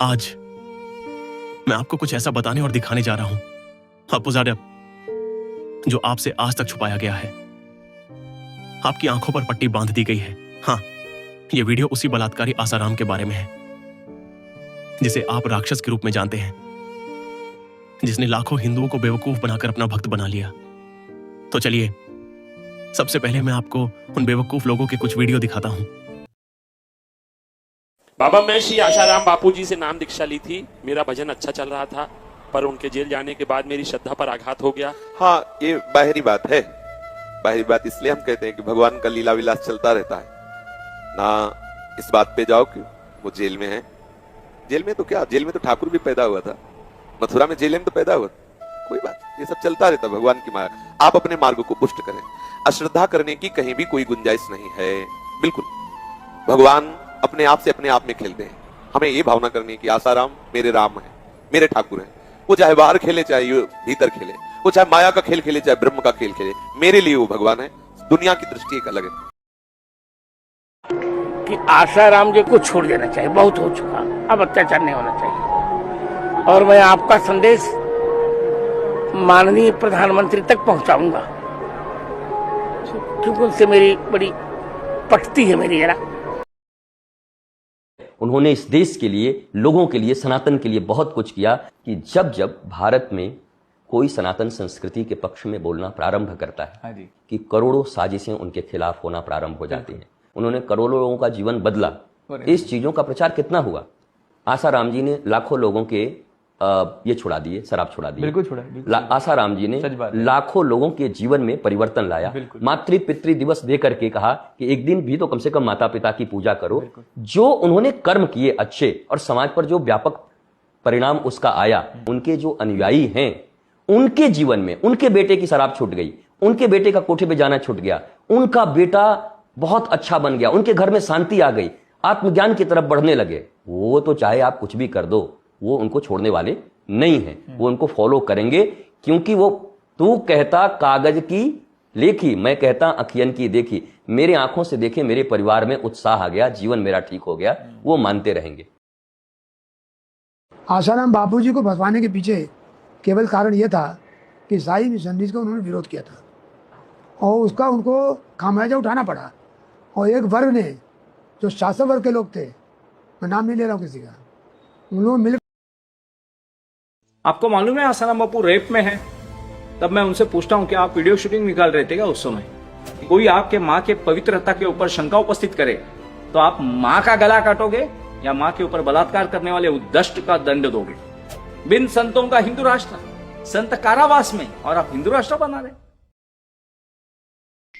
आज मैं आपको कुछ ऐसा बताने और दिखाने जा रहा हूं, अबूजादा, जो आपसे आज तक छुपाया गया है। आपकी आंखों पर पट्टी बांध दी गई है। हाँ, यह वीडियो उसी बलात्कारी आसाराम के बारे में है, जिसे आप राक्षस के रूप में जानते हैं, जिसने लाखों हिंदुओं को बेवकूफ बनाकर अपना भक्त बना लिया। तो चलिए, सबसे पहले मैं आपको उन बेवकूफ लोगों के कुछ वीडियो दिखाता हूं। बाबा, मैं श्री आसाराम बापू जी से नाम दीक्षा ली थी। मेरा भजन अच्छा चल रहा था, पर उनके जेल जाने के बाद मेरी श्रद्धा पर आघात हो गया। हाँ, ये बाहरी बात है। बाहरी बात इसलिए हम कहते हैं कि भगवान का लीला विलास चलता रहता है ना। इस बात पे जाओ कि वो जेल में है। जेल में तो क्या, जेल में तो ठाकुर भी पैदा हुआ था, मथुरा में जेल में तो पैदा हुआ। कोई बात, ये सब चलता रहता, भगवान की माया। आप अपने मार्ग को पुष्ट करें। अश्रद्धा करने की कहीं भी कोई गुंजाइश नहीं है। बिल्कुल, भगवान अपने आप से अपने आप में खेलते हैं। हमें ये भावना करनी है कि आसाराम मेरे राम है, मेरे ठाकुर हैं। वो चाहे बाहर खेले, चाहे भीतर खेले, वो चाहे माया का खेल खेले, चाहे ब्रह्म का खेल खेले, मेरे लिए वो भगवान है। दुनिया की दृष्टि एक अलग है कि आसाराम जी को छोड़ देना चाहिए, बहुत हो चुका, अब अत्याचार नहीं होना चाहिए। और मैं आपका संदेश माननीय प्रधानमंत्री तक पहुंचाऊंगा, क्योंकि उनसे मेरी बड़ी पटती है मेरी जरा। उन्होंने इस देश के लिए, लोगों के लिए, सनातन के लिए बहुत कुछ किया कि जब जब भारत में कोई सनातन संस्कृति के पक्ष में बोलना प्रारंभ करता है कि करोड़ों साजिशें उनके खिलाफ होना प्रारंभ हो जाती हैं। उन्होंने करोड़ों लोगों का जीवन बदला। इस चीजों का प्रचार कितना हुआ? आसाराम जी ने लाखों लोगों के ये छुड़ा दिए, शराब छुड़ा दी। बिल्कुल छुड़ा। आसाराम जी ने लाखों लोगों के जीवन में परिवर्तन लाया। मातृ पितृ दिवस दे करके कहा कि एक दिन भी तो कम से कम माता पिता की पूजा करो। जो उन्होंने कर्म किए अच्छे, और समाज पर जो व्यापक परिणाम उसका आया, उनके जो अनुयायी हैं, उनके जीवन में उनके बेटे की शराब छूट गई, उनके बेटे का कोठे पे जाना छूट गया, उनका बेटा बहुत अच्छा बन गया, उनके घर में शांति आ गई, आत्मज्ञान की तरफ बढ़ने लगे। वो तो चाहे आप कुछ भी कर दो, वो उनको छोड़ने वाले नहीं हैं। वो उनको फॉलो करेंगे, क्योंकि वो तू कहता कागज की लेखी, मैं कहता अखियन की देखी। मेरे आंखों से देखे, मेरे परिवार में उत्साह आ गया, जीवन मेरा ठीक हो गया, वो मानते रहेंगे। आसाराम बापू जी को फंसवाने के पीछे केवल कारण यह था कि ईसाई मिशनरीज का उन्होंने विरोध किया था, और उसका उनको खामियाजा उठाना पड़ा। और एक वर्ग ने, जो शासक वर्ग के लोग थे, मैं नाम नहीं ले रहा हूँ किसी का, उन लोग मिल। आपको मालूम है आसाराम बापू रेप में है? तब मैं उनसे पूछता हूं कि आप वीडियो शूटिंग निकाल रहे थे क्या उस समय? कोई आपके माँ के पवित्रता के ऊपर शंका उपस्थित करे तो आप माँ का गला काटोगे या माँ के ऊपर बलात्कार करने वाले उद्दष्ट का दंड दोगे? बिन संतों का हिंदू राष्ट्र, संत कारावास में, और आप हिंदू राष्ट्र बना रहे।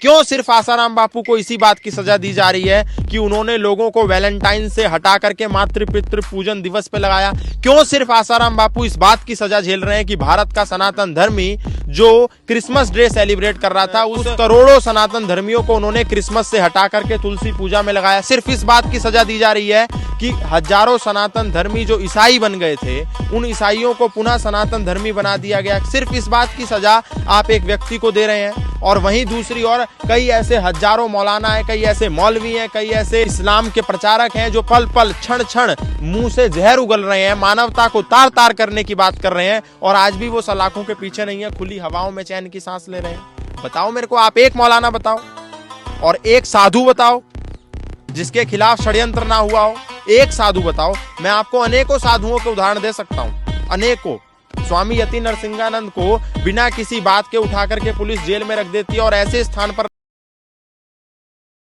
क्यों सिर्फ आसाराम बापू को इसी बात की सजा दी जा रही है कि उन्होंने लोगों को वैलेंटाइन से हटा करके मातृ पितृ पूजन दिवस पे लगाया? क्यों सिर्फ आसाराम बापू इस बात की सजा झेल रहे हैं कि भारत का सनातन धर्मी जो क्रिसमस डे सेलिब्रेट कर रहा था, उस करोड़ों सनातन धर्मियों को उन्होंने क्रिसमस से हटा करके तुलसी पूजा में लगाया? सिर्फ इस बात की सजा दी जा रही है कि हजारों सनातन धर्मी जो ईसाई बन गए थे, उन ईसाइयों को पुनः सनातन धर्मी बना दिया गया। सिर्फ इस बात की सजा आप एक व्यक्ति को दे रहे हैं। और वहीं दूसरी ओर कई ऐसे हजारों मौलाना है, कई ऐसे मौलवी हैं, कई ऐसे इस्लाम के प्रचारक हैं जो पल पल क्षण क्षण मुंह से जहर उगल रहे हैं, मानवता को तार तार करने की बात कर रहे हैं, और आज भी वो सलाखों के पीछे नहीं है, खुली हवाओं में चैन की सांस ले रहे हैं। बताओ मेरे को, आप एक मौलाना बताओ और एक साधु बताओ जिसके खिलाफ षड्यंत्र ना हुआ हो। एक साधु बताओ। मैं आपको अनेकों साधुओं के उदाहरण दे सकता हूं, अनेकों। स्वामी यति नरसिंहानंद को बिना किसी बात के उठा करके पुलिस जेल में रख देती है, और ऐसे स्थान पर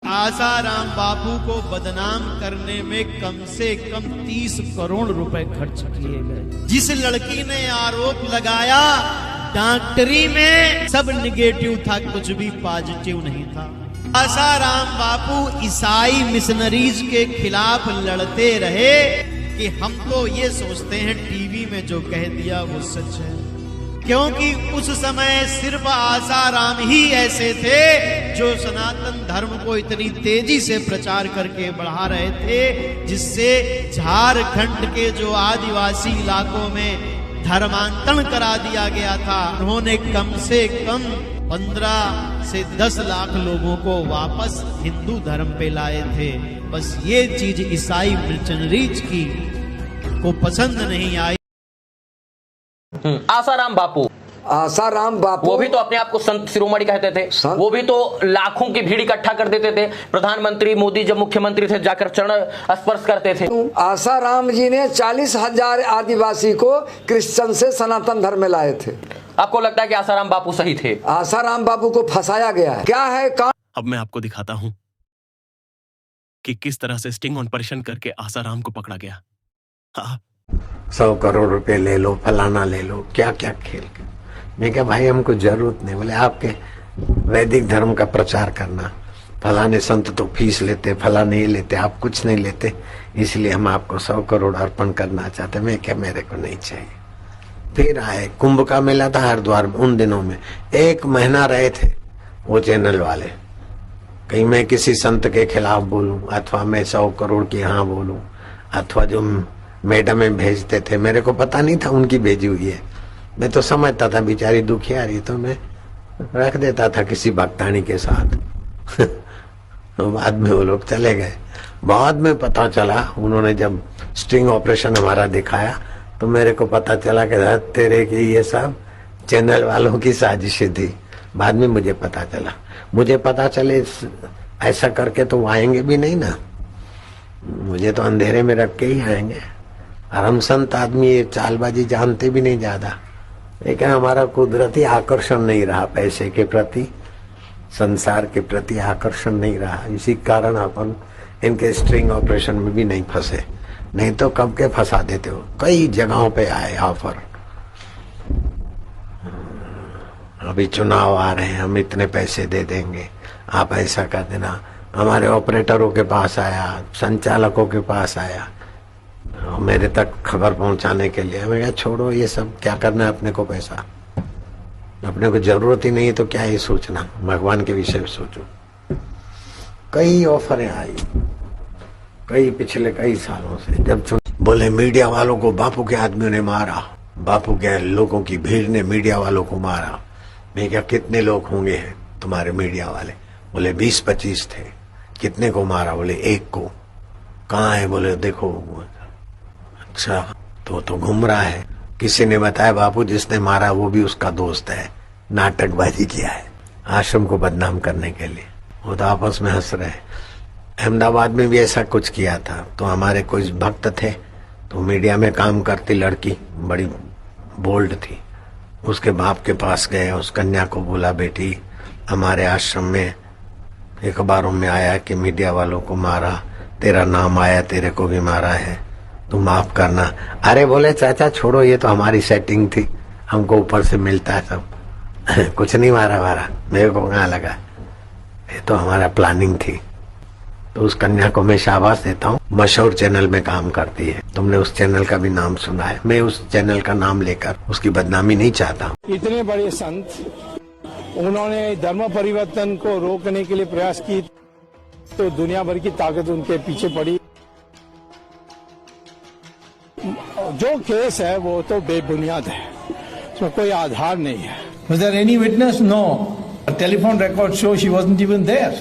आसाराम बापू को बदनाम करने में कम से कम 30 करोड़ रुपए खर्च किए गए। जिस लड़की ने आरोप लगाया, डॉक्टरी में सब निगेटिव था, कुछ भी पॉजिटिव नहीं था। आसाराम बापू ईसाई मिशनरीज के खिलाफ लड़ते रहे कि हम तो ये सोचते हैं टीवी में जो कह दिया वो सच है, क्योंकि उस समय सिर्फ आसाराम ही ऐसे थे जो सनातन धर्म को इतनी तेजी से प्रचार करके बढ़ा रहे थे, जिससे झारखंड के जो आदिवासी इलाकों में धर्मांतरण करा दिया गया था। उन्होंने कम से कम 15 से 10 लाख लोगों को वापस हिंदू धर्म पे लाए थे। बस ये चीज ईसाई मिशनरीज की को पसंद नहीं आई। आसाराम बापू, आसाराम बापू वो भी तो अपने आप को संत शिरोमणि कहते थे। वो भी तो लाखों की भीड़ इकट्ठा कर देते थे। प्रधानमंत्री मोदी जब मुख्यमंत्री थे जाकर चरण स्पर्श करते थे। आसाराम जी ने 40,000 आदिवासी को क्रिश्चियन से सनातन धर्म में लाए थे। आपको लगता है कि आसाराम बापू सही थे? आसाराम बापू को फंसाया गया है। क्या है अब मैं आपको दिखाता हूं कि किस तरह से स्टिंग ऑपरेशन करके आसाराम को पकड़ा गया। 100 करोड़ रुपए ले लो, फलाना ले लो, क्या क्या खेल। मैं क्या भाई हमको जरूरत नहीं। बोले आपके वैदिक धर्म का प्रचार करना, फलाने संत तो फीस लेते, फला नहीं लेते, आप कुछ नहीं लेते, इसलिए हम आपको 100 करोड़ अर्पण करना चाहते। मैं क्या मेरे को नहीं चाहिए। फिर आए, कुंभ का मेला था हरिद्वार में। उन दिनों में 1 महीना रहे थे वो चैनल वाले। कहीं मैं किसी संत के खिलाफ बोलूं, अथवा मैं 100 करोड़ की हाँ बोलूं, अथवा जो मैडम में भेजते थे, मेरे को पता नहीं था उनकी भेजी हुई है। मैं तो समझता था बेचारी दुखियारी, तो मैं रख देता था किसी भक्तानी के साथ। तो बाद में वो लोग चले गए। बाद में पता चला, उन्होंने जब स्टिंग ऑपरेशन हमारा दिखाया तो मेरे को पता चला कि तेरे की ये सब चैनल वालों की साजिशें थी। बाद में मुझे पता चला। मुझे पता चले ऐसा करके तो वो आएंगे भी नहीं ना, मुझे तो अंधेरे में रख के ही आएंगे। और हम संत आदमी ये चालबाजी जानते भी नहीं ज्यादा, लेकिन हमारा कुदरती आकर्षण नहीं रहा पैसे के प्रति, संसार के प्रति आकर्षण नहीं रहा। इसी कारण अपन इनके स्ट्रिंग ऑपरेशन में भी नहीं फंसे, नहीं तो कब के फंसा देते हो। कई जगहों पे आए ऑफर, अभी चुनाव आ रहे हैं, हम इतने पैसे दे देंगे, आप ऐसा कर देना। हमारे ऑपरेटरों के पास आया, संचालकों के पास आया, मेरे तक खबर पहुंचाने के लिए। मैं कहा छोड़ो ये सब, क्या करना है अपने को पैसा, अपने को जरूरत ही नहीं है तो क्या ये सोचना, भगवान के विषय में सोचो। कई ऑफरें आई, कई पिछले कई सालों से। जब बोले मीडिया वालों को बापू के आदमियों ने मारा, बापू के लोगों की भीड़ ने मीडिया वालों को मारा। मैं क्या कितने लोग होंगे तुम्हारे मीडिया वाले? बोले 20-25 थे। कितने को मारा? बोले 1 को। कहाँ है? बोले देखो। अच्छा तो घूम रहा है। किसी ने बताया बापू जिसने मारा वो भी उसका दोस्त है, नाटकबाजी किया है आश्रम को बदनाम करने के लिए। वो तो आपस में हंस रहे। अहमदाबाद में भी ऐसा कुछ किया था। तो हमारे कोई भक्त थे, तो मीडिया में काम करती लड़की बड़ी बोल्ड थी, उसके बाप के पास गए, उस कन्या को बोला बेटी हमारे आश्रम में अखबारों में आया कि मीडिया वालों को मारा, तेरा नाम आया, तेरे को भी मारा है, तू माफ करना। अरे बोले चाचा छोड़ो, ये तो हमारी सेटिंग थी, हमको ऊपर से मिलता है सब। कुछ नहीं मारा, मेरे को कहाँ लगा, ये तो हमारा प्लानिंग थी। तो उस कन्या को मैं शाबाश देता हूँ, मशहूर चैनल में काम करती है। तुमने उस चैनल का भी नाम सुना है, मैं उस चैनल का नाम लेकर उसकी बदनामी नहीं चाहता हूँ। इतने बड़े संत, उन्होंने धर्म परिवर्तन को रोकने के लिए प्रयास की, तो दुनिया भर की ताकत उनके पीछे पड़ी। जो केस है वो तो बेबुनियाद है, उसमें कोई आधार नहीं है। Was there any witness? No. Telephone records show she wasn't even there.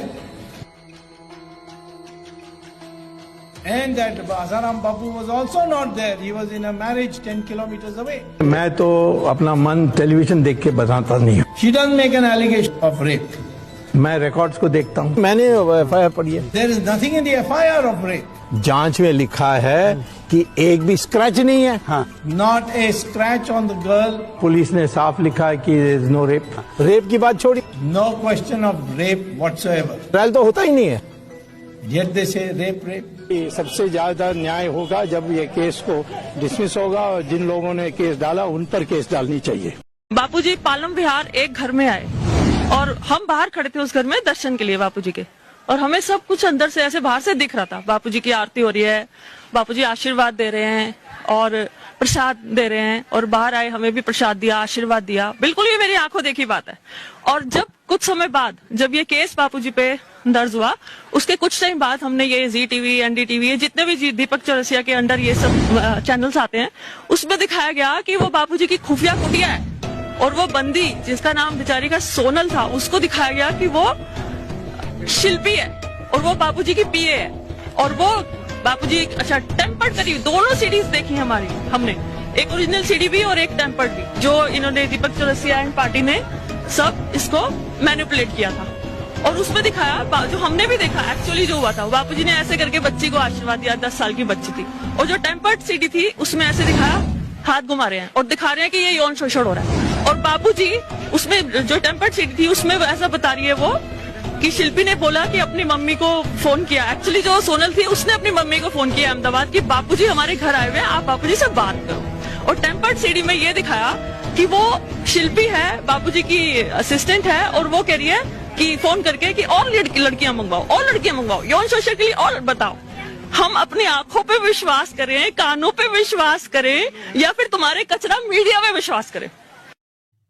And that Asaram Bapu was also not there. He was in a marriage 10 kilometers away. मैं तो अपना मन टेलीविजन देख के बताता नहीं हूँ। She doesn't make an allegation of rape. मैं रिकॉर्ड्स को देखता हूँ। मैंने FIR पढ़ी है। There is nothing in the FIR of rape. जांच में लिखा है कि एक भी स्क्रैच नहीं है। हाँ। Not a scratch on the girl. Police ने साफ लिखा है कि there is no rape. Rape की बात छोड़ी। No question of rape whatsoever. Trial तो होता ही नहीं है। Yet they say rape. सबसे ज्यादा न्याय होगा जब ये केस को डिसमिस होगा, और जिन लोगों ने केस डाला उन पर केस डालनी चाहिए। बापूजी पालम विहार एक घर में आए और हम बाहर खड़े थे उस घर में दर्शन के लिए बापूजी के, और हमें सब कुछ अंदर से ऐसे बाहर से दिख रहा था। बापूजी की आरती हो रही है, बापूजी आशीर्वाद दे रहे हैं और प्रसाद दे रहे हैं, और बाहर आए हमें भी प्रसाद दिया, आशीर्वाद दिया। बिल्कुल ये मेरी आंखों देखी बात है। और जब कुछ समय बाद जब ये केस बापूजी पे दर्ज हुआ, उसके कुछ टाइम बाद हमने ये जी टीवी, NDTV, ये जितने भी दीपक चौरसिया के अंडर ये सब चैनल्स आते हैं, उसमें दिखाया गया कि वो बापूजी की खुफिया कुटिया है, और वो बंदी जिसका नाम बेचारी का सोनल था, उसको दिखाया गया कि वो शिल्पी है और वो बापूजी की PA है, और वो बापूजी अच्छा टेम्पर्ड करी दोनों सीडीज देखी हमारी हमने, एक ओरिजिनल सीडी भी और एक टेम्पर्ड भी, जो इन्होंने दीपक चौरसिया एंड पार्टी ने सब इसको मैनिपुलेट किया था। और उसमें दिखाया जो हमने भी देखा एक्चुअली जो हुआ था, बापूजी ने ऐसे करके बच्ची को आशीर्वाद दिया, 10 साल की बच्ची थी। और जो टेम्पर्ड सीडी थी उसमें ऐसे दिखाया हाथ घुमा रहे हैं और दिखा रहे हैं कि ये यौन शोषण हो रहा है। और बापूजी उसमें जो टेम्पर्ड सीडी थी उसमें ऐसा बता रही है वो कि शिल्पी ने बोला कि अपनी मम्मी को फोन किया, एक्चुअली जो सोनल थी उसने अपनी मम्मी को फोन किया अहमदाबाद कि बापूजी हमारे घर आए हुए हैं, आप बापूजी से बात करो। और टेम्पर्ड सीडी में ये दिखाया कि वो शिल्पी है बापूजी की असिस्टेंट है और वो कह रही है कि फोन करके कि और लड़कियां मंगवाओ और लड़कियां मंगवाओ यौन शोषण के लिए और बताओ। हम अपनी आंखों पे विश्वास करें, कानों पे विश्वास करें या फिर तुम्हारे कचरा मीडिया में विश्वास करें?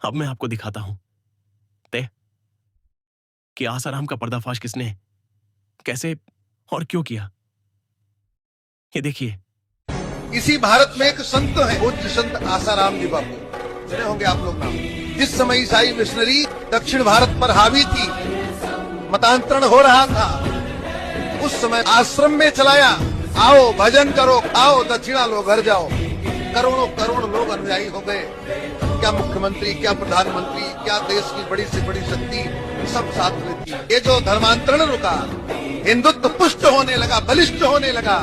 अब मैं आपको दिखाता हूं तय कि आसाराम का पर्दाफाश किसने, कैसे और क्यों किया। ये देखिए, इसी भारत में एक संत है, पूज्य संत आसाराम जी बापू, सुने होंगे आप लोग नाम। जिस समय ईसाई मिशनरी दक्षिण भारत पर हावी थी, मतांतरण हो रहा था, उस समय आश्रम में चलाया, आओ भजन करो, आओ दक्षिणा लो, घर जाओ। करोड़ों करोड़ लोग अनुयायी हो गए। क्या मुख्यमंत्री, क्या प्रधानमंत्री, क्या देश की बड़ी से बड़ी शक्ति, सब साथ में थी। ये जो धर्मांतरण रुका, हिंदुत्व पुष्ट होने लगा, बलिष्ठ होने लगा,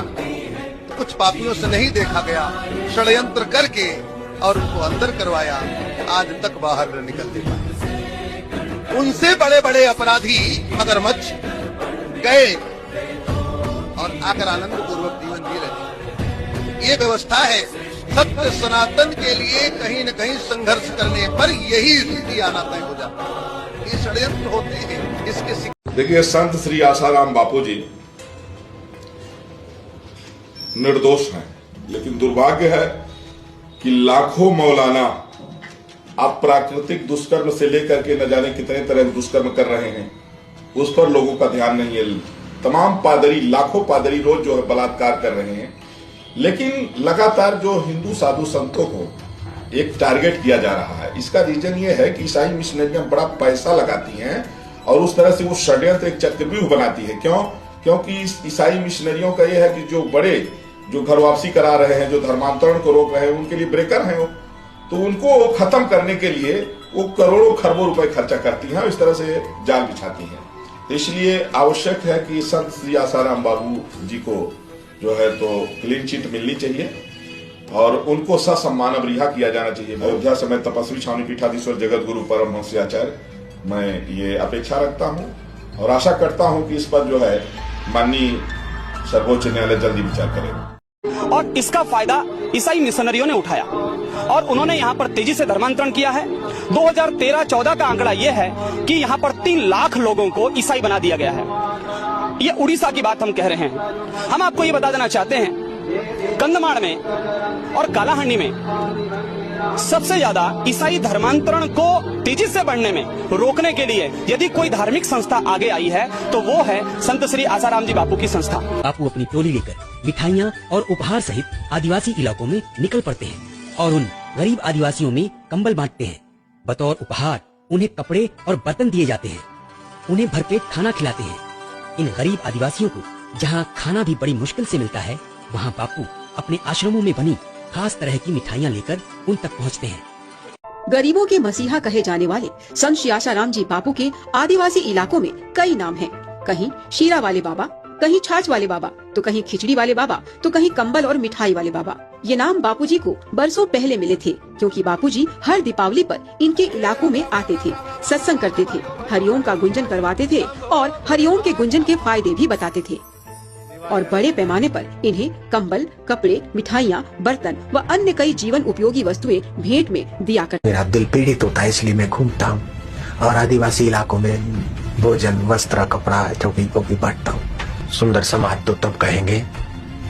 कुछ पापियों से नहीं देखा गया, षड्यंत्र करके और उनको अंदर करवाया, आज तक बाहर न निकलते पाए। उनसे बड़े बड़े अपराधी मगरमच्छ गए और आकर आनंद पूर्वक जीवन जी रहे। ये व्यवस्था है। सत्य सनातन के लिए कहीं न कहीं संघर्ष करने पर यही स्थिति आना तय हो जाता है। ये षड्यंत्र होते हैं। इसके देखिए, संत श्री आसाराम बापू जी निर्दोष हैं, लेकिन दुर्भाग्य है कि लाखों मौलाना अप्राकृतिक दुष्कर्म से लेकर के न जाने कितने तरह के दुष्कर्म कर रहे हैं, उस पर लोगों का ध्यान नहीं है। तमाम पादरी, लाखों पादरी रोज जो है बलात्कार कर रहे हैं, लेकिन लगातार जो हिंदू साधु संतों को एक टारगेट किया जा रहा है। इसका रीजन ये है कि ईसाई मिशनरियां बड़ा पैसा लगाती हैं और उस तरह से वो षड्यंत्र एक चक्रव्यूह बनाती है। क्यों? क्योंकि ईसाई मिशनरियों का यह है कि जो बड़े जो घर वापसी करा रहे हैं, जो धर्मांतरण को रोक रहे हैं, उनके लिए ब्रेकर हैं वो, तो उनको खत्म करने के लिए वो करोड़ों खरबों रुपए खर्चा करती हैं और इस तरह से जाल बिछाती हैं। इसलिए आवश्यक है कि संत श्री आसाराम बाबू जी को जो है तो क्लीन चिट मिलनी चाहिए और उनको ससम्मान रिहा किया जाना चाहिए। अयोध्या समेत तपस्वी छावनी पीठाधीश्वर जगत गुरु परमहंस आचार्य, मैं ये अपेक्षा रखता हूँ और आशा करता हूँ कि इस पर जो है माननीय सर्वोच्च न्यायालय जल्दी विचार करेगा। और इसका फायदा ईसाई मिशनरियों ने उठाया और उन्होंने यहाँ पर तेजी से धर्मांतरण किया है। 2013-14 का आंकड़ा यह है कि यहाँ पर 3 लाख लोगों को ईसाई बना दिया गया है। ये उड़ीसा की बात हम कह रहे हैं। हम आपको ये बता देना चाहते हैं, कंधमाड़ में और कालाहांडी में सबसे ज्यादा ईसाई धर्मांतरण को तेजी से बढ़ने में रोकने के लिए यदि कोई धार्मिक संस्था आगे आई है तो वो है संत श्री आसाराम जी बापू की संस्था। बापू अपनी टोली लेकर मिठाइयाँ और उपहार सहित आदिवासी इलाकों में निकल पड़ते हैं और उन गरीब आदिवासियों में कंबल बांटते हैं। बतौर उपहार उन्हें कपड़े और बर्तन दिए जाते हैं, उन्हें भरपेट खाना खिलाते हैं। इन गरीब आदिवासियों को जहाँ खाना भी बड़ी मुश्किल से मिलता है, वहाँ बापू अपने आश्रमों में बनी खास तरह की मिठाइयाँ लेकर उन तक पहुँचते हैं। गरीबों के मसीहा कहे जाने वाले संत श्री आसाराम जी बापू के आदिवासी इलाकों में कई नाम हैं। कहीं शीरा वाले बाबा, कहीं छाछ वाले बाबा, तो कहीं खिचड़ी वाले बाबा, तो कहीं कंबल और मिठाई वाले बाबा। ये नाम बापूजी को बरसों पहले मिले थे, क्योंकि बापूजी हर दीपावली पर इनके इलाकों में आते थे, सत्संग करते थे, हरिओम का गुंजन करवाते थे और हरिओम के गुंजन के फायदे भी बताते थे। और बड़े पैमाने पर इन्हें कंबल, कपड़े, मिठाइयाँ, बर्तन व अन्य कई जीवन उपयोगी वस्तुएं भेंट में दिया करते। मेरा दिल पीड़ित होता है, इसलिए मैं घूमता हूँ और आदिवासी इलाकों में भोजन, वस्त्र, कपड़ा, चौकी भी बांटता हूँ। सुंदर समाज तो तब कहेंगे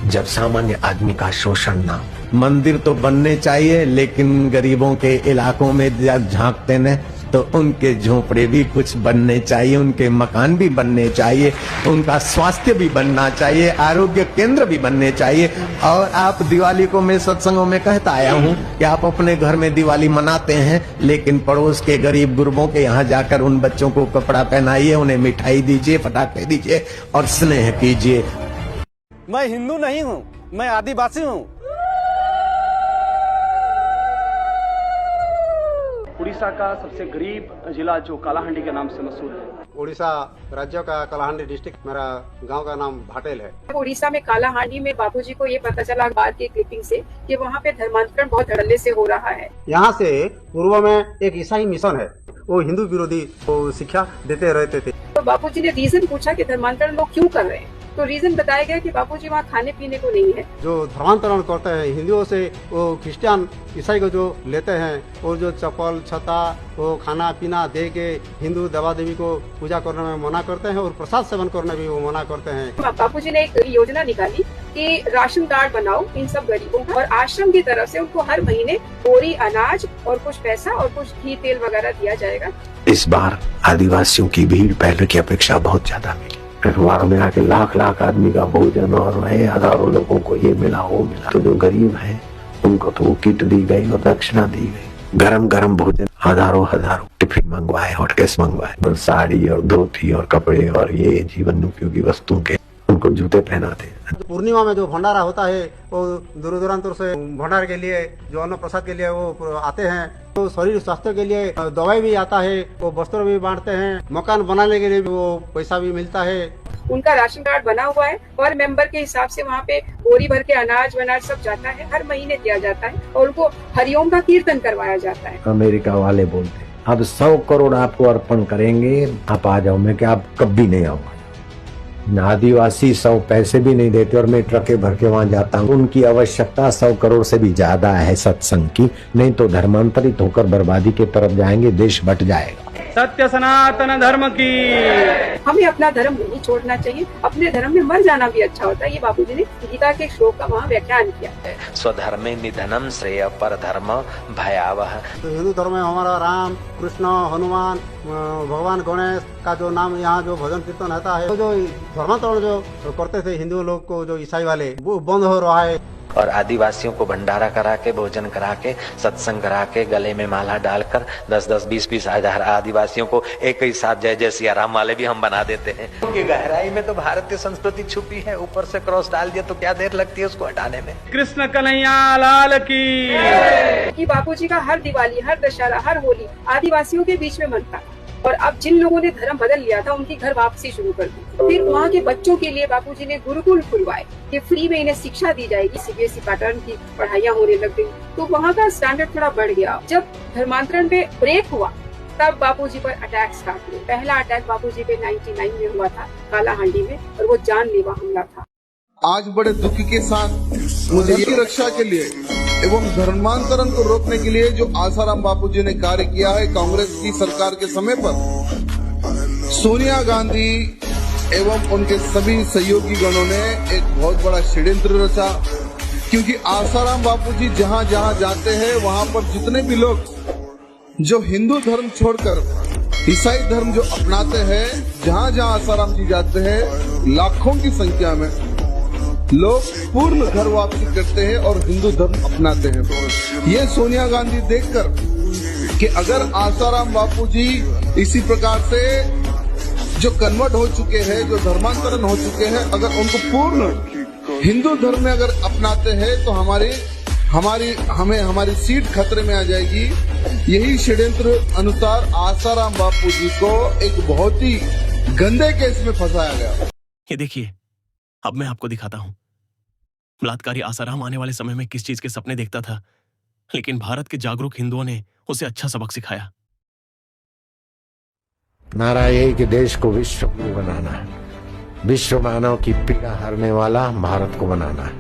जब सामान्य आदमी का शोषण ना। मंदिर तो बनने चाहिए, लेकिन गरीबों के इलाकों में जब झांकते न तो उनके झोपड़े भी कुछ बनने चाहिए, उनके मकान भी बनने चाहिए, उनका स्वास्थ्य भी बनना चाहिए, आरोग्य केंद्र भी बनने चाहिए। और आप दिवाली को मैं सत्संगों में कहता आया हूँ कि आप अपने घर में दिवाली मनाते हैं, लेकिन पड़ोस के गरीब गुरबों के यहाँ जाकर उन बच्चों को कपड़ा पहनाइए, उन्हें मिठाई दीजिए, पटाखे दीजिए और स्नेह कीजिए। मैं हिंदू नहीं हूँ, मैं आदिवासी हूँ। उड़ीसा का सबसे गरीब जिला जो कालाहांडी के नाम से मशहूर है। उड़ीसा राज्य का कालाहांडी डिस्ट्रिक्ट, मेरा गांव का नाम भाटेल है। उड़ीसा में कालाहांडी में बापूजी को ये पता चला बाद की क्लिपिंग से कि वहाँ पे धर्मांतरण बहुत धड़ल्ले से हो रहा है। यहाँ से पूर्व में एक ईसाई मिशन है, वो हिंदू विरोधी शिक्षा देते रहते थे। तो बापूजी ने रीजन पूछा कि धर्मांतरण लोग क्यों कर रहे हैं, तो रीजन बताया गया कि बापूजी वहाँ खाने पीने को नहीं है। जो धर्मांतरण करते हैं हिंदुओं से, वो क्रिश्चियन ईसाई को जो लेते हैं और जो चप्पल छता वो खाना पीना दे के हिंदू देवा देवी को पूजा करने में मना करते हैं और प्रसाद सेवन करने भी वो मना करते हैं। बापूजी ने एक योजना निकाली कि राशन कार्ड बनाओ इन सब गरीबों का, और आश्रम की तरफ से उनको हर महीने बोरी अनाज और कुछ पैसा और कुछ घी तेल वगैरह दिया जाएगा। इस बार आदिवासियों की भीड़ पहले की अपेक्षा बहुत ज्यादा मिली। अखबार में आके लाख लाख आदमी का भोजन और हजारों लोगों को ये मिला वो मिला। तो जो गरीब है उनको तो किट दी गई और दक्षिणा दी गई। गरम गरम भोजन, हजारों टिफिन मंगवाए, हॉटकेस मंगवाए, और साड़ी और धोती और कपड़े और ये जीवन उपयोगी वस्तुओं के उनको जूते पहनाते। पूर्णिमा में जो भंडारा होता है वो दूर दूरांतर से भंडारे के लिए, जो अन्न प्रसाद के लिए वो आते हैं। तो शरीर स्वास्थ्य के लिए दवाई भी आता है, वो वस्त्र भी बांटते हैं, मकान बनाने के लिए वो पैसा भी मिलता है। उनका राशन कार्ड बना हुआ है, पर मेंबर के हिसाब से वहाँ पे बोरी भर के अनाज वनाज सब जाता है, हर महीने दिया जाता है और उनको हरिओम का कीर्तन करवाया जाता है। अमेरिका वाले बोलते अब 100 करोड़ आपको अर्पण करेंगे, आप आ जाओ। मैं क्या आप कभी नहीं आऊंगा। आदिवासी 100 पैसे भी नहीं देते और मैं ट्रके भर के वहां जाता हूँ। उनकी आवश्यकता 100 करोड़ से भी ज्यादा है सत्संग की, नहीं तो धर्मांतरित होकर बर्बादी की तरफ जाएंगे, देश बट जाएगा। सत्य सनातन धर्म की। हमें अपना धर्म नहीं छोड़ना चाहिए, अपने धर्म में मर जाना भी अच्छा होता है। ये बापूजी ने गीता के श्लोक का वहाँ व्याख्यान किया। स्वधर्मे निधनम श्रेय पर धर्म भयावह। तो हिंदू धर्म में हमारा राम कृष्ण हनुमान भगवान गणेश का जो नाम यहाँ जो भजन कीर्तन होता है, तो जो धर्मांतरण जो करते थे हिंदू लोग को, जो ईसाई वाले, वो बंद हो रहा है। और आदिवासियों को भंडारा करा के, भोजन करा के, सत्संग करा के, गले में माला डालकर 10-10, 20-20 हजार आदिवासियों को एक ही साथ जय जय सिया राम वाले भी हम बना देते हैं। क्योंकि गहराई में तो भारतीय संस्कृति छुपी है, ऊपर से क्रॉस डाल दिया तो क्या देर लगती है उसको हटाने में। कृष्ण कन्हैया लाल की। बापूजी का हर दिवाली, हर दशहरा, हर होली आदिवासियों के बीच में मनता, और अब जिन लोगों ने धर्म बदल लिया था उनकी घर वापसी शुरू कर दी। फिर वहाँ के बच्चों के लिए बापूजी ने गुरुकुल खुलवाए कि फ्री में इन्हें शिक्षा दी जाएगी। सीबीएसई पैटर्न की पढ़ाइयाँ होने लग गई, तो वहाँ का स्टैंडर्ड थोड़ा बढ़ गया। जब धर्मांतरण पे ब्रेक हुआ तब बापूजी पर अटैक स्टार्ट हुए। पहला अटैक बापूजी पे 99 में हुआ था कालाहांडी में, और वो जानलेवा हमला था। आज बड़े दुख के साथ मुझे की रक्षा के लिए एवं धर्मांतरण को रोकने के लिए जो आसाराम बापूजी ने कार्य किया है, कांग्रेस की सरकार के समय पर सोनिया गांधी एवं उनके सभी सहयोगी गणों ने एक बहुत बड़ा षड्यंत्र रचा। क्योंकि आसाराम बापूजी जहाँ जहाँ जाते हैं वहाँ पर जितने भी लोग जो हिंदू धर्म छोड़कर ईसाई धर्म जो अपनाते हैं, जहाँ जहाँ आसाराम जी जाते हैं लाखों की संख्या में लोग पूर्ण घर वापसी करते हैं और हिंदू धर्म अपनाते हैं। ये सोनिया गांधी देखकर कि अगर आसाराम बापूजी इसी प्रकार से जो कन्वर्ट हो चुके हैं, जो धर्मांतरण हो चुके हैं, अगर उनको पूर्ण हिंदू धर्म में अगर अपनाते हैं तो हमारी सीट खतरे में आ जाएगी। यही षड्यंत्र अनुसार आसाराम बापूजी को एक बहुत ही गंदे केस में फंसाया गया। ये देखिए, अब मैं आपको दिखाता हूं बलात्कारी आसाराम आने वाले समय में किस चीज के सपने देखता था, लेकिन भारत के जागरूक हिंदुओं ने उसे अच्छा सबक सिखाया। नारा यही कि देश को विश्व गुरु बनाना है, विश्व मानव की पीड़ा हरने वाला भारत को बनाना है,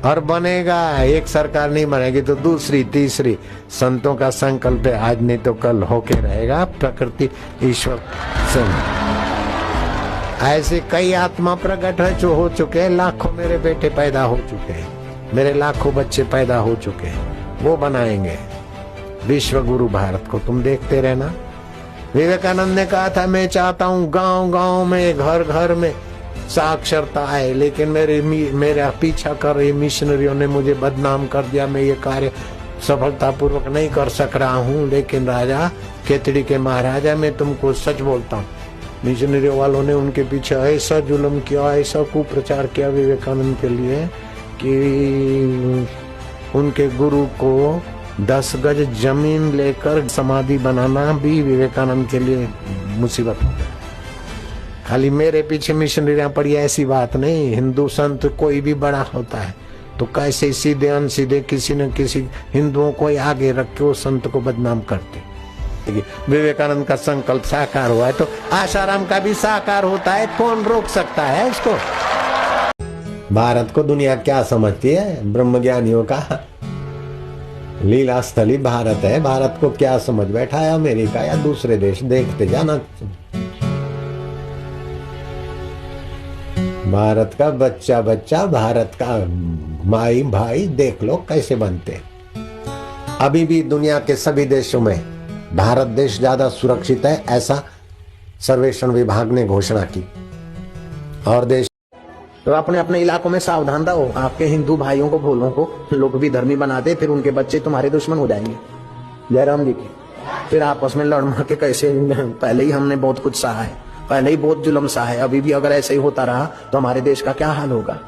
और बनेगा। एक सरकार नहीं बनेगी तो दूसरी तीसरी। संतों का संकल्प है, आज नहीं तो कल होके रहेगा। प्रकृति ईश्वर से ऐसे कई आत्मा प्रकट है जो हो चुके हैं। लाखों मेरे बेटे पैदा हो चुके हैं, मेरे लाखों बच्चे पैदा हो चुके हैं। वो बनाएंगे विश्व गुरु भारत को। तुम देखते रहना। विवेकानंद ने कहा था, मैं चाहता हूँ गांव गांव में, घर घर में साक्षरता आए, लेकिन मेरा पीछा कर रही मिशनरियों ने मुझे बदनाम कर दिया। मैं ये कार्य सफलतापूर्वक नहीं कर सक रहा हूँ। लेकिन राजा केतड़ी के महाराजा, मैं तुमको सच बोलता हूँ, मिशनरी वालों ने उनके पीछे ऐसा जुल्म किया, ऐसा कुप्रचार किया विवेकानंद के लिए कि उनके गुरु को 10 गज जमीन लेकर समाधि बनाना भी विवेकानंद के लिए मुसीबत हो गया। खाली मेरे पीछे मिशनरियां पड़ी ऐसी बात नहीं। हिंदू संत कोई भी बड़ा होता है तो कैसे सीधे अनसीधे किसी न किसी हिंदुओं को आगे रख के वो संत को बदनाम करते। विवेकानंद का संकल्प साकार हुआ है तो आसाराम का भी साकार होता है, कौन रोक सकता है इसको। भारत को दुनिया क्या समझती है? ब्रह्मज्ञानियों का लीला स्थली भारत है। भारत को क्या समझ बैठा है अमेरिका या दूसरे देश? देखते जाना। भारत का बच्चा बच्चा, भारत का माई भाई देख लो कैसे बनते। अभी भी दुनिया के सभी देशों में भारत देश ज्यादा सुरक्षित है, ऐसा सर्वेक्षण विभाग ने घोषणा की। और देश तो अपने अपने इलाकों में सावधान रहो। आपके हिंदू भाइयों को भोलों को लोग भी धर्मी बनाते, फिर उनके बच्चे तुम्हारे दुश्मन हो जाएंगे। जयराम जी की फिर आपस में लड़ मर के कैसे, पहले ही हमने बहुत कुछ सहा है, पहले ही बहुत जुल्म सहा है, अभी भी अगर ऐसे ही होता रहा तो हमारे देश का क्या हाल होगा।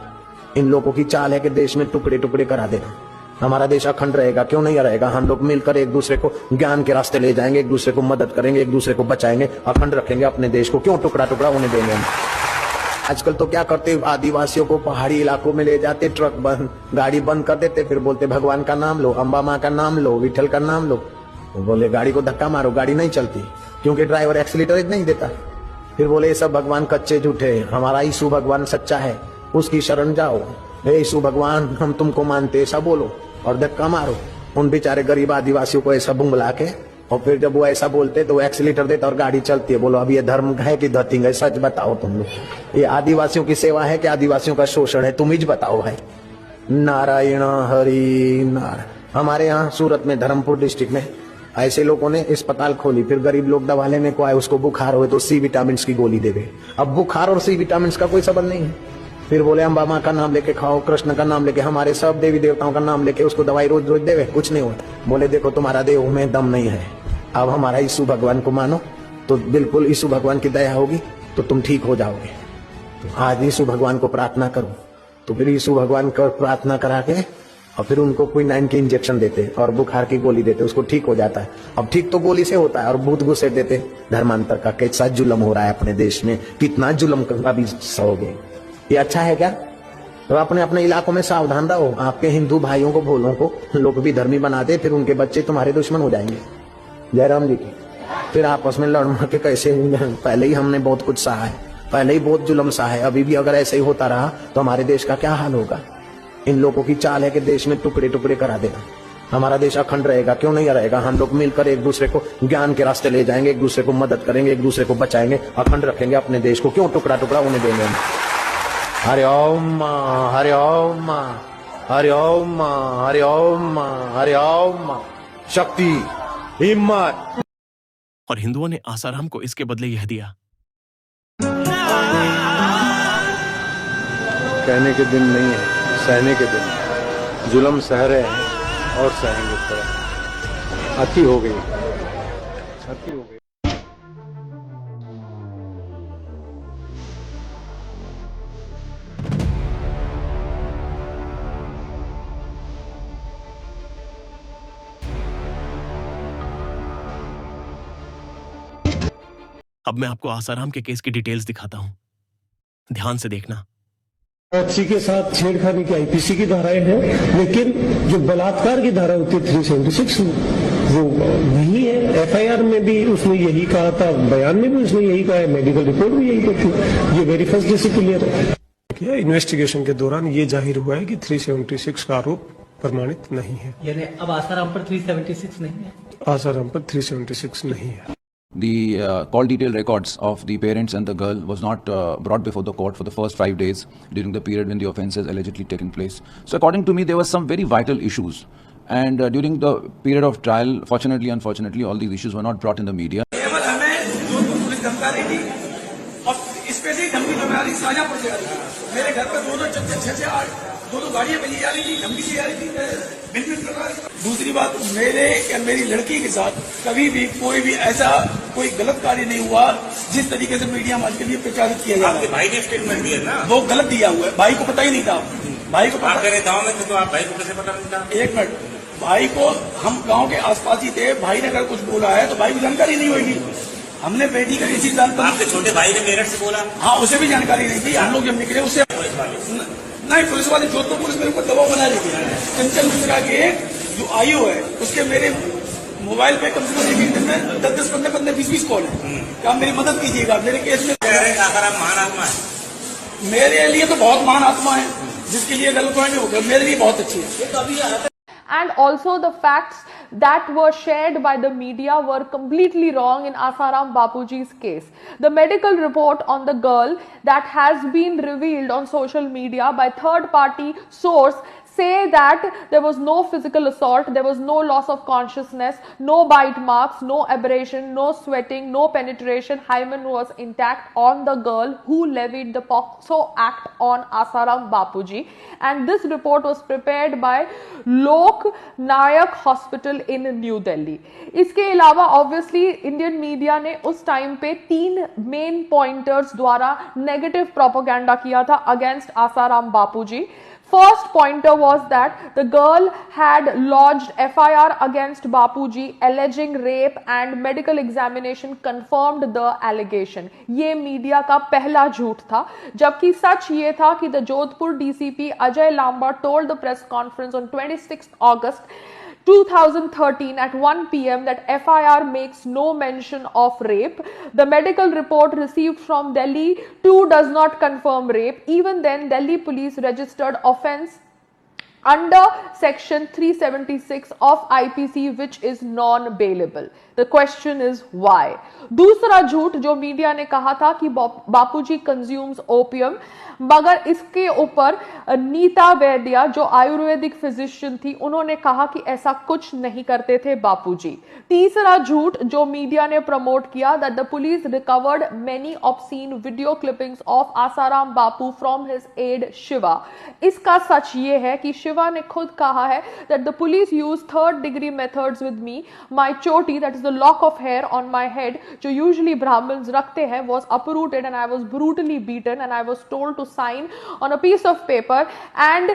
इन लोगों की चाल है कि देश में टुकड़े टुकड़े करा देना। हमारा देश अखंड रहेगा, क्यों नहीं रहेगा। हम लोग मिलकर एक दूसरे को ज्ञान के रास्ते ले जाएंगे, एक दूसरे को मदद करेंगे, एक दूसरे को बचाएंगे, अखंड रखेंगे अपने देश को। क्यों टुकड़ा टुकड़ा होने देंगे हम। आजकल तो क्या करते, आदिवासियों को पहाड़ी इलाकों में ले जाते, ट्रक बंद, गाड़ी बंद कर देते, फिर बोलते भगवान का नाम लो, अम्बा माँ का नाम लो, विठल का नाम लो। वो बोले गाड़ी को धक्का मारो, गाड़ी नहीं चलती क्योंकि ड्राइवर एक्सीलेटर नहीं देता। फिर बोले ये सब भगवान कच्चे झूठे, हमारा यीशु भगवान सच्चा है, उसकी शरण जाओ। हे यीशु भगवान हम तुमको मानते, ऐसा बोलो और धक्का मारो। उन बेचारे गरीब आदिवासियों को ऐसा बुंगला के, और फिर जब वो ऐसा बोलते तो वो एक्सीलेटर देता और गाड़ी चलती है। बोलो अब ये धर्म है कि धतिंग है? सच बताओ तुम लोग। ये आदिवासियों की सेवा है कि आदिवासियों का शोषण है? तुम ही बताओ भाई। नारायण हरि नारायण। हमारे यहाँ सूरत में धर्मपुर डिस्ट्रिक्ट में ऐसे लोगों ने अस्पताल खोली, फिर गरीब लोग दवा लेने को आए, उसको बुखार हुए तो सी विटामिन की गोली दे गए। अब बुखार और सी विटामिन का कोई संबंध नहीं है। फिर बोले अम्बा माँ का नाम लेके खाओ, कृष्ण का नाम लेके, हमारे सब देवी देवताओं का नाम लेके उसको दवाई रोज रोज देवे, कुछ नहीं हुआ। बोले देखो तुम्हारा देह में दम नहीं है, अब हमारा यीशु भगवान को मानो तो बिल्कुल यीशु भगवान की दया होगी तो तुम ठीक हो जाओगे। तो आज यीशु भगवान को प्रार्थना करो। तो फिर यीशु भगवान को प्रार्थना करा के और फिर उनको क्विनाइन की इंजेक्शन देते और बुखार की गोली देते, उसको ठीक हो जाता है। अब ठीक तो गोली से होता है और भूत घुसेट देते। धर्मांतर का कैसा जुल्म हो रहा है अपने देश में, कितना जुल्म अभी सहोगे। ये अच्छा है क्या? तो अपने अपने इलाकों में सावधान रहो। आपके हिंदू भाइयों को भोलों को लोग भी धर्मी बनाते, फिर उनके बच्चे तुम्हारे दुश्मन हो जाएंगे। जयराम जी की फिर आपस में लड़ मर के कैसे, पहले ही हमने बहुत कुछ सहा है, पहले ही बहुत जुल्म सहा है, अभी भी अगर ऐसे ही होता रहा तो हमारे देश का क्या हाल होगा। इन लोगों की चाल है कि देश में टुकड़े टुकड़े करा देना। हमारा देश अखंड रहेगा, क्यों नहीं रहेगा। हम लोग मिलकर एक दूसरे को ज्ञान के रास्ते ले जाएंगे, एक दूसरे को मदद करेंगे, एक दूसरे को बचाएंगे, अखंड रखेंगे अपने देश को। क्यों टुकड़ा टुकड़ा होने देंगे हम। हरि ओम हरि ओम हरि ओम हरि ओम हरि ओम। शक्ति, हिम्मत। और हिंदुओं ने आसाराम को इसके बदले यह दिया। कहने के दिन नहीं है, सहने के दिन। जुल्म सह रहे हैं और सहेंगे। थोड़ा अति हो गई, अति हो गई। अब मैं आपको आसाराम के केस की डिटेल्स दिखाता हूं, ध्यान से देखना। औरत के साथ छेड़खानी की आईपीसी की धाराएं हैं, लेकिन जो बलात्कार की धारा होती है 376 वो नहीं है। एफआईआर में भी उसने यही कहा था, बयान में भी उसने यही कहा है, मेडिकल रिपोर्ट भी यही कहती है। ये वेरी फर्स्ट डे से क्लियर है। इन्वेस्टिगेशन के दौरान ये जाहिर हुआ है कि 376 का आरोप प्रमाणित नहीं है। यानी अब आसाराम पर 376 नहीं है। आसाराम पर 376 नहीं है। The call detail records of the parents and the girl was not brought before the court for the first 5 days during the period when the offence has allegedly taken place. So according to me, there were some very vital issues. And during the period of trial, fortunately, unfortunately, all these issues were not brought in the media. Police धमका रही थी और इस पे से धमकी हमारी शाजापुर से आ रही थी। मेरे घर पर 2-2 चक्कर 6-6 8 2-2 गाड़ियां मिली जा रही थी, धमकी दी जा रही थी, बिल्कुल। दूसरी बात, मेरे या मेरी लड़की के साथ कभी भी कोई भी ऐसा कोई गलत कार्य नहीं हुआ। जिस तरीके से मीडिया में आज के लिए प्रचारित किया जा रहा है, भाई ने स्टेटमेंट दिया ना, वो गलत दिया हुआ है। भाई को पता ही नहीं था। भाई को आप कह रहे गाँव में थे तो आप भाई को कैसे पता नहीं था? एक मिनट, भाई को हम गांव के आसपास ही थे। भाई ने अगर कुछ बोला है तो भाई को जानकारी नहीं होगी। हमने बेटी का इसी जानकारी, आपके छोटे भाई ने मेरठ से बोला, हाँ उसे भी जानकारी नहीं थी। हम लोग जब निकले उससे नहीं, पुलिस वाले जोधपुर पुलिस मेरे ऊपर दबाव बना रही थी। चंचल मिश्रा के जो आयु है उसके मेरे मोबाइल पे कम से कम एक दिन में 10-10, 15-15, 20-20 कॉल है। क्या मेरी मदद कीजिएगा मेरे केस में। महान आत्मा है, मेरे लिए तो बहुत महान आत्मा है, जिसके लिए गलत नहीं होगा, मेरे लिए बहुत अच्छी है। And also the facts that were shared by the media were completely wrong in Asaram Bapuji's case. The medical report on the girl that has been revealed on social media by third party source say that there was no physical assault, there was no loss of consciousness, no bite marks, no abrasion, no sweating, no penetration. Hymen was intact on the girl who levied the POCSO Act on Asaram Bapuji. And this report was prepared by Lok Nayak Hospital in New Delhi. इसके अलावा obviously Indian media ने उस time पे 3 main pointers द्वारा negative propaganda किया था against Asaram Bapuji. First pointer was that the girl had lodged FIR against Bapuji alleging rape and medical examination confirmed the allegation. ये media का पहला झूठ था, जबकि सच ये था कि the Jodhpur DCP Ajay Lamba told the press conference on 26th August 2013 at 1 p.m. that FIR makes no mention of rape. The medical report received from Delhi too does not confirm rape. Even then, Delhi police registered offence under section 376 of IPC, which is non-bailable. The question is why? दूसरा झूठ जो media ने कहा था कि बापूजी consumes opium, मगर इसके ऊपर नीता वैद्या जो आयुर्वेदिक फिजिशियन थी उन्होंने कहा कि ऐसा कुछ नहीं करते थे बापूजी. तीसरा झूठ जो मीडिया ने प्रमोट किया that the police recovered many obscene video clippings of Asaram Bapu from his aide Shiva. इसका सच ये है कि शिवा ने खुद कहा है that the police used third degree methods with me. My choti, that is the lock of hair on my head जो usually Brahmins रखते हैं, was uprooted and I was brutally beaten and I was told to sign on a piece of paper and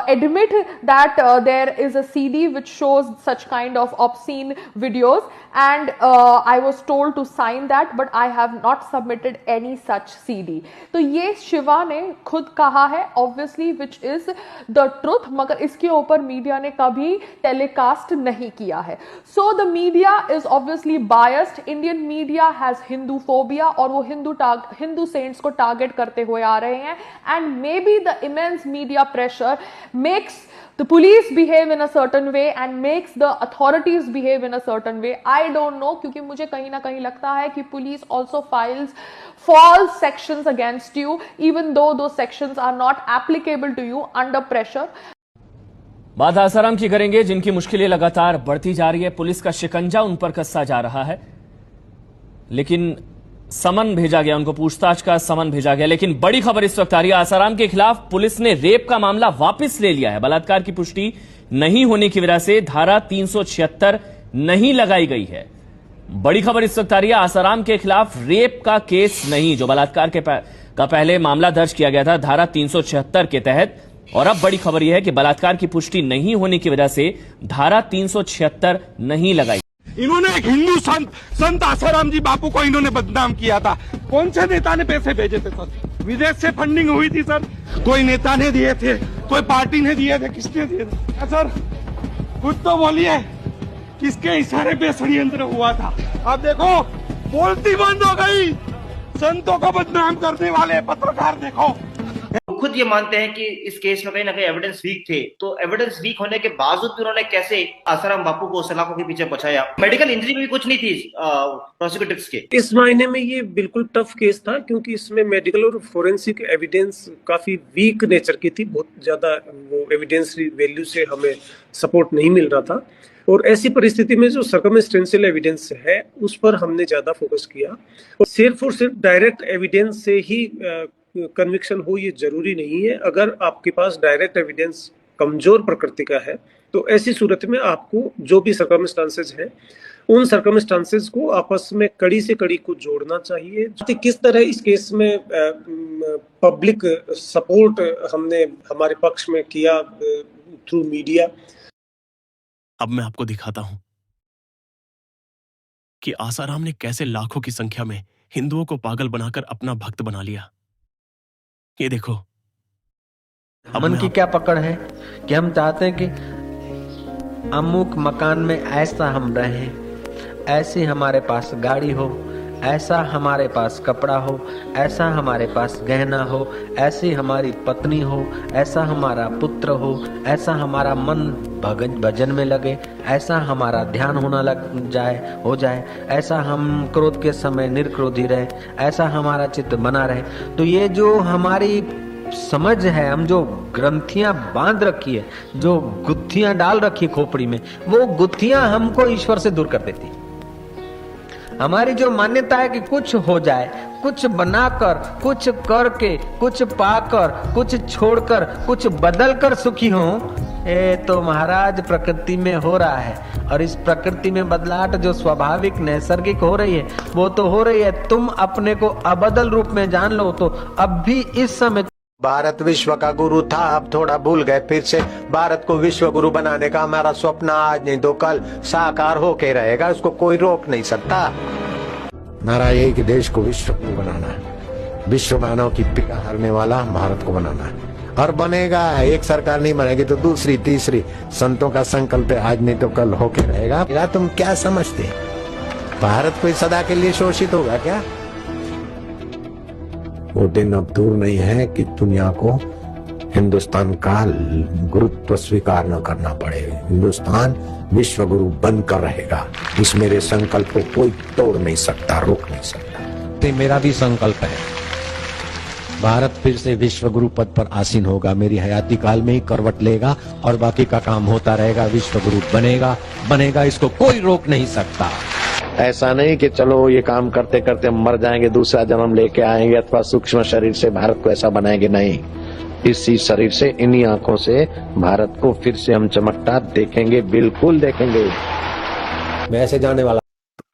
admit that there is a CD which shows such kind of obscene videos and I was told to sign that but I have not submitted any such CD. तो ये शिवा ने खुद कहा है obviously which is the truth, मगर इसके ऊपर media ने कभी टेलीकास्ट नहीं किया है. So the media is obviously biased. Indian media has Hindu phobia और वो हिंदू सेंट्स को टारगेट करते हुए आ रहे हैं. And maybe the immense media pressure makes the police behave in a certain way and makes the authorities behave in a certain way. I don't know, क्योंकि मुझे कहीं ना कहीं लगता है कि police also files false sections against you even though those sections are not applicable to you under pressure. बात आसाराम की करेंगे, जिनकी मुश्किलें लगातार बढ़ती जा रही है. पुलिस का शिकंजा उन पर कसता जा रहा है, लेकिन समन भेजा गया, उनको पूछताछ का समन भेजा गया. लेकिन बड़ी खबर इस वक्त आ रही है, आसाराम के खिलाफ पुलिस ने रेप का मामला वापस ले लिया है. बलात्कार की पुष्टि नहीं होने की वजह से धारा 376 नहीं लगाई गई है. बड़ी खबर इस वक्त आ रही है, आसाराम के खिलाफ रेप का केस नहीं, जो बलात्कार का पहले मामला दर्ज किया गया था धारा 376 के तहत. और अब बड़ी खबर यह है कि बलात्कार की पुष्टि नहीं होने की वजह से धारा 376 नहीं लगाई. इन्होंने एक हिंदू संत आसाराम जी बापू को इन्होंने बदनाम किया था. कौन से नेता ने पैसे भेजे थे सर? विदेश से फंडिंग हुई थी सर. कोई नेता ने दिए थे, कोई पार्टी ने दिए थे, किसने दिए थे सर? खुद तो बोलिए किसके इशारे पे षड्यंत्र हुआ था. अब देखो बोलती बंद हो गई. संतों को बदनाम करने वाले पत्रकार देखो. खुद ये मानते हैं कि इस केस में कहीं ना कहीं एविडेंस वीक थे, तो एविडेंस वीक होने के बावजूद भी उन्होंने कैसे आसाराम बापू को सलाखों के पीछे बचाया? मेडिकल इंजरी में भी कुछ नहीं थी प्रोसिक्यूटर्स के. इस मायने में ये बिल्कुल टफ केस था, क्योंकि इसमें मेडिकल और फोरेंसिक एविडेंस काफी वीक नेचर की थी. बहुत ज्यादा वो एविडेंस वैल्यू से हमें सपोर्ट नहीं मिल रहा था. और ऐसी परिस्थिति में जो सर्कमस्टेंशियल एविडेंस है उस पर हमने ज्यादा फोकस किया. और सिर्फ डायरेक्ट एविडेंस से ही कन्विक्शन हो ये जरूरी नहीं है. अगर आपके पास डायरेक्ट एविडेंस कमजोर प्रकृति का है तो ऐसी सूरत में आपको जो भी सर्कमस्टांसेस है उन सर्कमस्टांसेस को आपस में कड़ी से कड़ी को जोड़ना चाहिए। किस तरह इस केस में पब्लिक सपोर्ट हमने हमारे पक्ष में किया थ्रू मीडिया। अब मैं आपको दिखाता हूं कि आसाराम ने कैसे लाखों की संख्या में हिंदुओं को पागल बनाकर अपना भक्त बना लिया। ये देखो। मन की क्या पकड़ है कि हम चाहते हैं कि अमुक मकान में ऐसा हम रहें, ऐसी हमारे पास गाड़ी हो, ऐसा हमारे पास कपड़ा हो, ऐसा हमारे पास गहना हो, ऐसी हमारी पत्नी हो, ऐसा हमारा पुत्र हो, ऐसा हमारा मन भजन में लगे, ऐसा हमारा ध्यान हो जाए, ऐसा हम क्रोध के समय निर्क्रोधी रहे, ऐसा हमारा चित्त बना रहे। तो ये जो हमारी समझ है, हम जो ग्रंथियां बांध रखी है, जो गुत्थियां डाल रखी खोपड़ी में, वो गुत्थियां हमको ईश्वर से दूर कर देती। हमारी जो मान्यता है कि कुछ हो जाए, कुछ बनाकर, कुछ करके, कुछ पाकर, कुछ छोड़कर, कुछ बदलकर सुखी हो, ये तो महाराज प्रकृति में हो रहा है। और इस प्रकृति में बदलाहट जो स्वाभाविक नैसर्गिक हो रही है, वो तो हो रही है। तुम अपने को अबदल रूप में जान लो तो अब भी इस समय भारत विश्व का गुरु था, अब थोड़ा भूल गए। फिर से भारत को विश्व गुरु बनाने का हमारा स्वप्न आज नहीं तो कल साकार होके रहेगा, उसको कोई रोक नहीं सकता। हमारा यही कि देश को विश्व गुरु बनाना है, विश्व मानव की पीड़ा हरने वाला भारत को बनाना है, और बनेगा। एक सरकार नहीं बनेगी तो दूसरी तीसरी। संतों का संकल्प आज नहीं तो कल होके रहेगा। तुम क्या समझते, भारत कोई सदा के लिए शोषित होगा क्या? वो दिन अब दूर नहीं है कि दुनिया को हिंदुस्तान का गुरुत्व स्वीकार न करना पड़े। हिंदुस्तान विश्व गुरु बनकर रहेगा। इस मेरे संकल्प को कोई तोड़ नहीं सकता, रोक नहीं सकता। तो मेरा भी संकल्प है, भारत फिर से विश्व गुरु पद पर आसीन होगा। मेरी हयाती काल में ही करवट लेगा और बाकी का काम होता रहेगा। विश्व गुरु बनेगा, इसको कोई रोक नहीं सकता। ऐसा नहीं कि चलो ये काम करते करते हम मर जाएंगे, दूसरा जन्म लेके आएंगे अथवा सूक्ष्म शरीर से भारत को ऐसा बनाएंगे। नहीं, इसी शरीर से, इन्हीं आंखों से भारत को फिर से हम चमकता देखेंगे, बिल्कुल देखेंगे। मैं ऐसे जाने वाला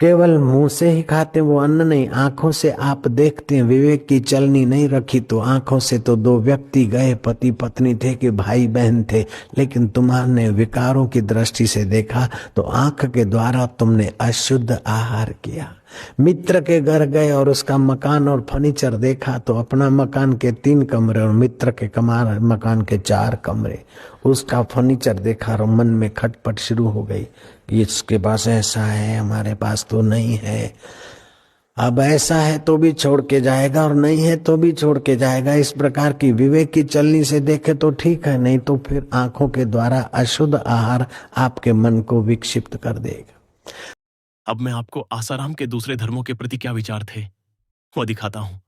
केवल मुंह से ही खाते वो अन्न नहीं, आंखों से आप देखते हैं। विवेक की चलनी नहीं रखी तो आंखों से तो दो व्यक्ति गए, पति पत्नी थे कि भाई बहन थे, लेकिन तुम्हारे विकारों की दृष्टि से देखा तो आंख के द्वारा तुमने अशुद्ध आहार किया। मित्र के घर गए और उसका मकान और फर्नीचर देखा तो अपना मकान के 3 कमरे और मित्र के मकान के 4 कमरे, उसका फर्नीचर देखा और मन में खटपट शुरू हो गई, इसके पास ऐसा है, हमारे पास तो नहीं है। अब ऐसा है तो भी छोड़ के जाएगा और नहीं है तो भी छोड़ के जाएगा। इस प्रकार की विवेक की चलनी से देखे तो ठीक है, नहीं तो फिर आंखों के द्वारा अशुद्ध आहार आपके मन को विक्षिप्त कर देगा। अब मैं आपको आसाराम के दूसरे धर्मों के प्रति क्या विचार थे वो दिखाता हूँ।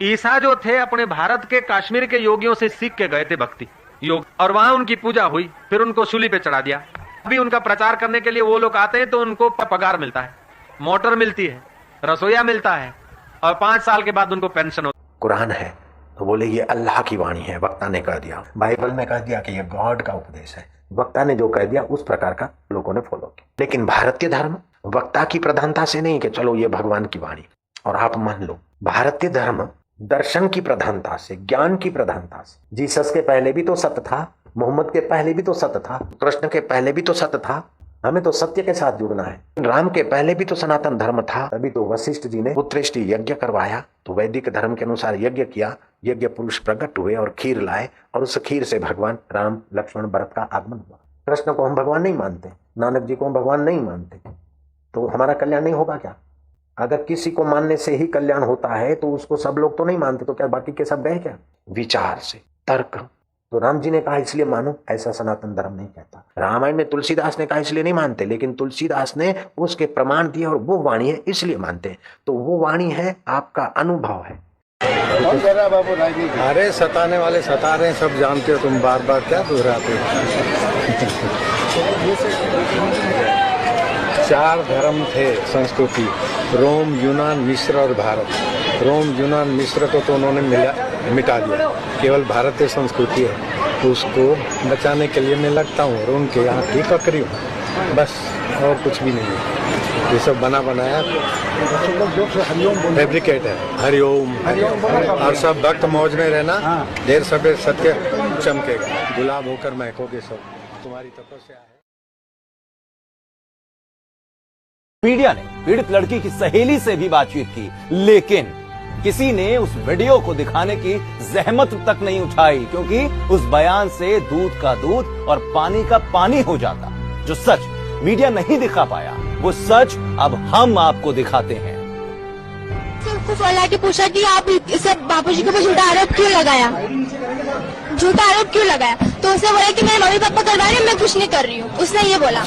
ईसा जो थे अपने भारत के काश्मीर के योगियों से सीख के गए थे भक्ति योग, और वहां उनकी पूजा हुई, फिर उनको सूली पे चढ़ा दिया। अभी उनका प्रचार करने के लिए वो लोग आते हैं तो उनको पगार मिलता है, मोटर मिलती है, रसोईया मिलता है, और 5 साल के बाद उनको पेंशन होती है। कुरान है तो बोले ये अल्लाह की वाणी है, वक्ता ने कह दिया। बाइबल में कह दिया कि ये गॉड का उपदेश है, वक्ता ने जो कह दिया उस प्रकार का लोगों ने फॉलो किया। लेकिन भारतीय धर्म वक्ता की प्रधानता से नहीं कि चलो ये भगवान की वाणी और आप मान लो। भारतीय धर्म दर्शन की प्रधानता से, ज्ञान की प्रधानता से। जीसस के पहले भी तो सत्य था, मोहम्मद के पहले भी तो सत्य था, कृष्ण के पहले भी तो सत्य था। हमें तो सत्य के साथ जुड़ना है। राम के पहले भी तो सनातन धर्म था, तभी तो वशिष्ठ जी ने उत्कृष्टि यज्ञ करवाया, तो वैदिक धर्म के अनुसार यज्ञ किया, यज्ञ पुरुष प्रकट हुए और खीर लाए, और उस खीर से भगवान राम लक्ष्मण भरत का आगमन हुआ। कृष्ण को हम भगवान नहीं मानते, नानक जी को हम भगवान नहीं मानते, तो हमारा कल्याण नहीं होगा क्या? अगर किसी को मानने से ही कल्याण होता है तो उसको सब लोग तो नहीं मानते, तो क्या बाकी के सब गए क्या? विचार से, तर्क। तो राम जी ने कहा इसलिए मानो, ऐसा सनातन धर्म नहीं कहता। रामायण में तुलसीदास ने कहा इसलिए नहीं मानते, लेकिन तुलसीदास ने उसके प्रमाण दिए और वो वाणी है इसलिए मानते हैं। तो वो वाणी है, आपका अनुभव है। अरे सताने वाले सता रहे हैं, सब जानते हो, तुम बार बार क्या दोहराते हो? 4 धर्म थे संस्कृति, रोम, यूनान, मिस्र और भारत। रोम, यूनान, मिस्र को तो उन्होंने मिटा दिया, केवल भारतीय संस्कृति है, तो उसको बचाने के लिए मैं लगता हूँ और उनके यहाँ की ककरी हूँ, बस और कुछ भी नहीं है। ये सब बना बनाया फैब्रिकेट है। हरिओम और सब भक्त मौज में रहना, देर सवेर सत्य चमकेगा, गुलाब होकर महकोगे सब, तुम्हारी तपस्या है। मीडिया ने पीड़ित लड़की की सहेली से भी बातचीत की, लेकिन किसी ने उस वीडियो को दिखाने की जहमत तक नहीं उठाई, क्योंकि उस बयान से दूध का दूध और पानी का पानी हो जाता। जो सच मीडिया नहीं दिखा पाया, वो सच अब हम आपको दिखाते हैं। उसको फोन लाके पूछा कि आप इसे बापूजी के ऊपर झूठा आरोप क्यों लगाया, झूठा आरोप क्यों लगाया? तो उसने बोला कि मेरे मम्मी पापा करवा रहे हैं, मैं कुछ नहीं कर रही हूँ, उसने ये बोला।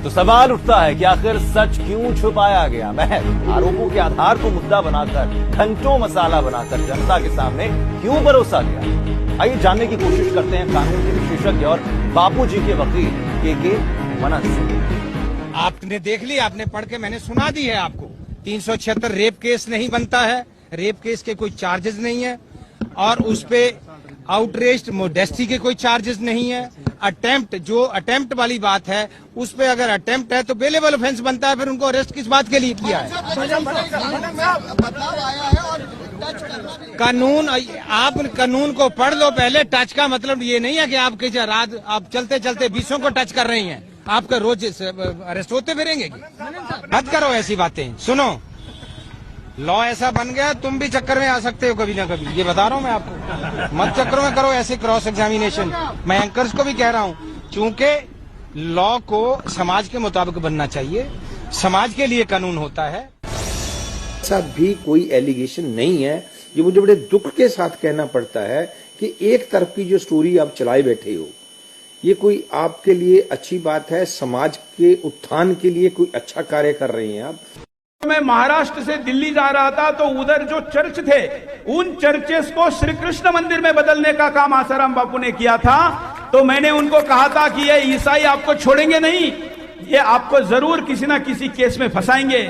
तो सवाल उठता है कि आखिर सच क्यों छुपाया गया? महज आरोपों के आधार को मुद्दा बनाकर, घंटों मसाला बनाकर जनता के सामने क्यों परोसा गया? आइए जानने की कोशिश करते हैं कानून के विशेषज्ञ और बापूजी के वकील के मनन से। आपने देख लिया, आपने पढ़ के मैंने सुना दी है आपको। 376 रेप केस नहीं बनता है, रेप केस के कोई चार्जेस नहीं है, और उस पे आउटरेस्ट मोडेस्टी के कोई चार्जेस नहीं है। अटेम्प्ट, जो अटेम्प्ट वाली बात है, उस पे अगर अटेम्प्ट है तो बेलेबल ऑफेंस बनता है, फिर उनको अरेस्ट किस बात के लिए किया है? कानून, आप कानून को पढ़ लो पहले। टच का मतलब ये नहीं है कि आपके रात आप चलते चलते 20 को टच कर रही हैं, आपका रोज अरेस्ट होते फिरेंगे। मत करो ऐसी बातें। सुनो, लॉ ऐसा बन गया, तुम भी चक्कर में आ सकते हो कभी ना कभी, ये बता रहा हूँ मैं आपको। मत चक्करों में करो ऐसे क्रॉस एग्जामिनेशन। मैं एंकर्स को भी कह रहा हूँ, क्योंकि लॉ को समाज के मुताबिक बनना चाहिए, समाज के लिए कानून होता है। ऐसा भी कोई एलिगेशन नहीं है। ये मुझे बड़े दुख के साथ कहना पड़ता है कि एक तरफ की जो स्टोरी आप चलाए बैठे हो, ये कोई आपके लिए अच्छी बात है, समाज के उत्थान के लिए कोई अच्छा कार्य कर रही हैं आप। मैं महाराष्ट्र से दिल्ली जा रहा था तो उधर जो चर्च थे, उन चर्चेस को श्री कृष्ण मंदिर में बदलने का काम आसाराम बापू ने किया था। तो मैंने उनको कहा था कि ये ईसाई आपको छोड़ेंगे नहीं, ये आपको जरूर किसी ना किसी केस में फंसाएंगे।